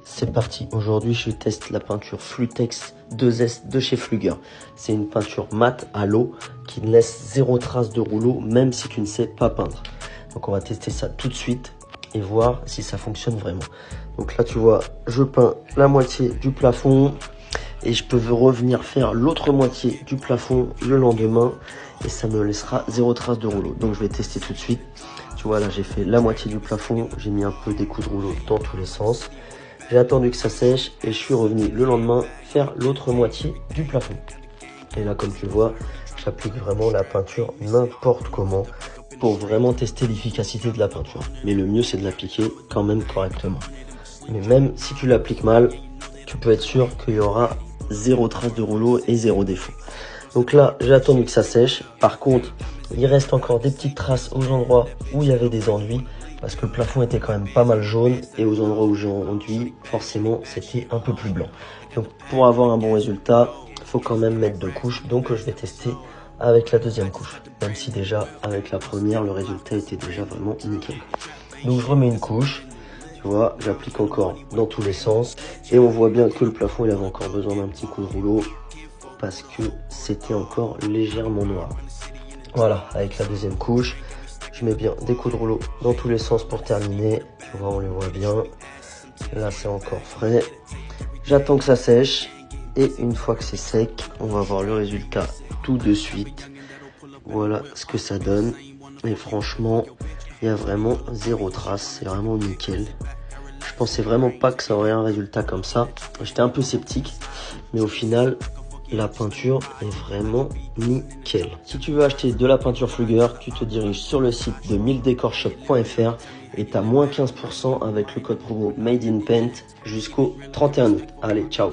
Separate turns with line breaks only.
C'est parti, aujourd'hui je teste la peinture Flutex 2S de chez Flugger. C'est une peinture mate à l'eau qui ne laisse zéro trace de rouleau même si tu ne sais pas peindre. Donc on va tester ça tout de suite et voir si ça fonctionne vraiment. Donc là tu vois, je peins la moitié du plafond et je peux revenir faire l'autre moitié du plafond le lendemain et ça me laissera zéro trace de rouleau. Donc je vais tester tout de suite. Tu vois là j'ai fait la moitié du plafond, j'ai mis un peu des coups de rouleau dans tous les sens. J'ai attendu que ça sèche et je suis revenu le lendemain faire l'autre moitié du plafond. Et là, comme tu vois, j'applique vraiment la peinture n'importe comment pour vraiment tester l'efficacité de la peinture. Mais le mieux, c'est de l'appliquer quand même correctement. Mais même si tu l'appliques mal, tu peux être sûr qu'il y aura zéro trace de rouleau et zéro défaut. Donc là, j'ai attendu que ça sèche. Par contre, il reste encore des petites traces aux endroits où il y avait des enduits. Parce que le plafond était quand même pas mal jaune et aux endroits où j'ai enduit, forcément, c'était un peu plus blanc. Donc pour avoir un bon résultat, il faut quand même mettre 2 couches. Donc je vais tester avec la deuxième couche. Même si déjà avec la première, le résultat était déjà vraiment nickel. Donc je remets une couche. Tu vois, j'applique encore dans tous les sens. Et on voit bien que le plafond, il avait encore besoin d'un petit coup de rouleau. Parce que c'était encore légèrement noir. Voilà, avec la deuxième couche. Je mets bien des coups de rouleau dans tous les sens pour terminer. Tu vois, on les voit bien. Là, c'est encore frais. J'attends que ça sèche. Et une fois que c'est sec, on va voir le résultat tout de suite. Voilà ce que ça donne. Et franchement, il y a vraiment zéro trace. C'est vraiment nickel. Je pensais vraiment pas que ça aurait un résultat comme ça. J'étais un peu sceptique. Mais au final, la peinture est vraiment nickel. Si tu veux acheter de la peinture Flugger, tu te diriges sur le site de 1000decorshop.fr et tu as moins 15% avec le code promo Made in Paint jusqu'au 31 août. Allez, ciao!